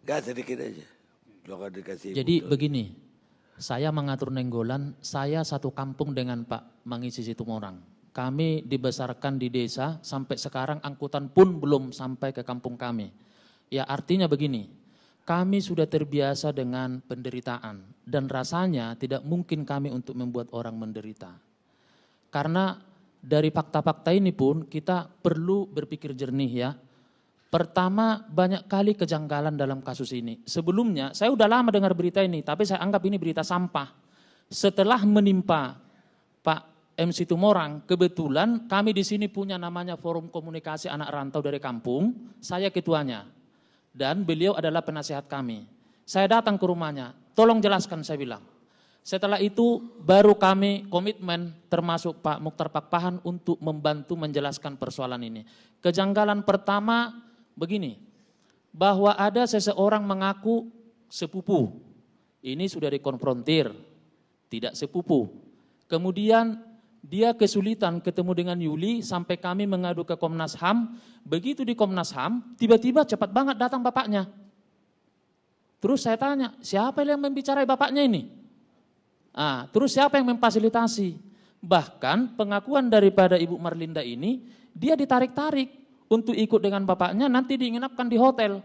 Enggak, sedikit aja. Jangan dikasih. Jadi begini, saya mengatur Nenggolan, saya satu kampung dengan Pak Mangisi Situmorang. Kami dibesarkan di desa, sampai sekarang angkutan pun belum sampai ke kampung kami. Ya artinya begini, kami sudah terbiasa dengan penderitaan dan rasanya tidak mungkin kami untuk membuat orang menderita. Karena dari fakta-fakta ini pun kita perlu berpikir jernih ya. Pertama, banyak kali kejanggalan dalam kasus ini. Sebelumnya, saya udah lama dengar berita ini, tapi saya anggap ini berita sampah. Setelah menimpa Pak M. Situmorang, kebetulan kami di sini punya namanya Forum Komunikasi Anak Rantau dari Kampung, saya ketuanya. Dan beliau adalah penasihat kami. Saya datang ke rumahnya, tolong jelaskan saya bilang. Setelah itu baru kami komitmen termasuk Pak Mukhtar Pakpahan untuk membantu menjelaskan persoalan ini. Kejanggalan pertama begini, bahwa ada seseorang mengaku sepupu. Ini sudah dikonfrontir, tidak sepupu. Kemudian dia kesulitan ketemu dengan Yuli sampai kami mengadu ke Komnas HAM. Begitu di Komnas HAM, tiba-tiba cepat banget datang bapaknya. Terus saya tanya, siapa yang membicarai bapaknya ini? Terus siapa yang memfasilitasi? Bahkan pengakuan daripada Ibu Marlinda ini, dia ditarik-tarik untuk ikut dengan bapaknya, nanti diinapkan di hotel,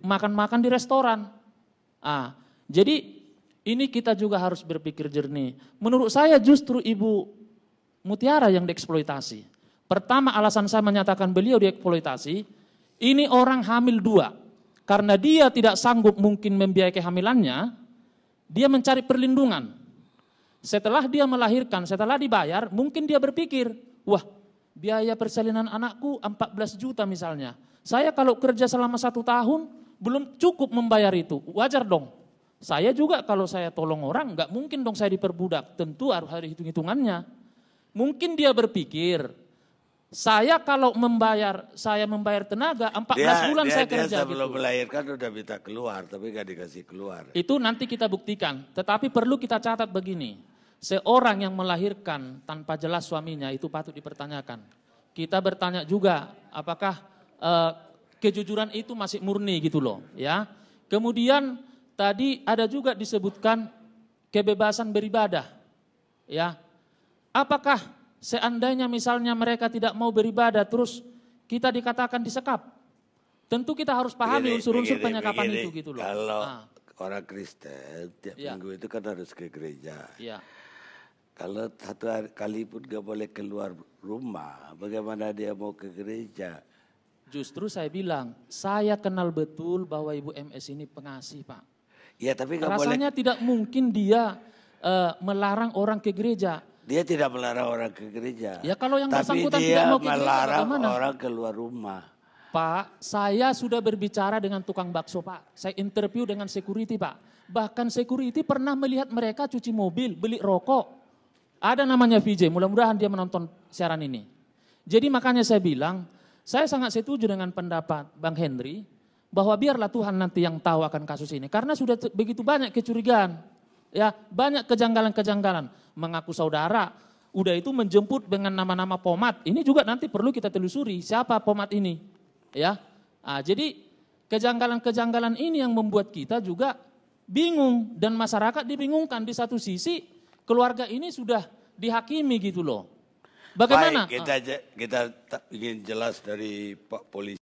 makan-makan di restoran. Jadi ini kita juga harus berpikir jernih. Menurut saya justru Ibu Mutiara yang dieksploitasi. Pertama alasan saya menyatakan beliau dieksploitasi, ini orang hamil 2. Karena dia tidak sanggup mungkin membiayai kehamilannya, dia mencari perlindungan. Setelah dia melahirkan, setelah dibayar, mungkin dia berpikir, wah biaya persalinan anakku 14 juta misalnya. Saya kalau kerja selama 1 tahun, belum cukup membayar itu, wajar dong. Saya juga kalau saya tolong orang, nggak mungkin dong saya diperbudak, tentu harus ada hitung-hitungannya. Mungkin dia berpikir, saya kalau membayar tenaga 14 bulan saya kerja. Dia sebelum melahirkan udah minta keluar, tapi nggak dikasih keluar. Itu nanti kita buktikan, tetapi perlu kita catat begini, seorang yang melahirkan tanpa jelas suaminya itu patut dipertanyakan. Kita bertanya juga, apakah kejujuran itu masih murni gitu loh, ya. Kemudian tadi ada juga disebutkan kebebasan beribadah, ya. Apakah seandainya misalnya mereka tidak mau beribadah terus kita dikatakan disekap? Tentu kita harus pahami unsur-unsur penyekapan itu gitu loh. Kalau orang Kristen tiap minggu itu kan harus ke gereja. Ya. Kalau 1 kali pun gak boleh keluar rumah, bagaimana dia mau ke gereja? Justru saya bilang, saya kenal betul bahwa Ibu MS ini pengasih Pak. Ya, tapi gak rasanya boleh. Tidak mungkin dia melarang orang ke gereja. Dia tidak melarang orang ke gereja. Ya kalau yang bersangkutan tidak mau ke gereja, melarang bagaimana? orang keluar rumah. Pak, saya sudah berbicara dengan tukang bakso Pak. Saya interview dengan security Pak. Bahkan security pernah melihat mereka cuci mobil, beli rokok. Ada namanya VJ, mudah-mudahan dia menonton siaran ini. Jadi makanya saya bilang, saya sangat setuju dengan pendapat Bang Henry, bahwa biarlah Tuhan nanti yang tahu akan kasus ini. Karena sudah begitu banyak kecurigaan, ya banyak kejanggalan-kejanggalan. Mengaku saudara, udah itu menjemput dengan nama-nama pomat. Ini juga nanti perlu kita telusuri, siapa pomat ini. Ya, jadi kejanggalan-kejanggalan ini yang membuat kita juga bingung. Dan masyarakat dibingungkan. Di satu sisi, keluarga ini sudah dihakimi gitu loh. Bagaimana? Baik, kita ingin jelas dari Pak Polisi.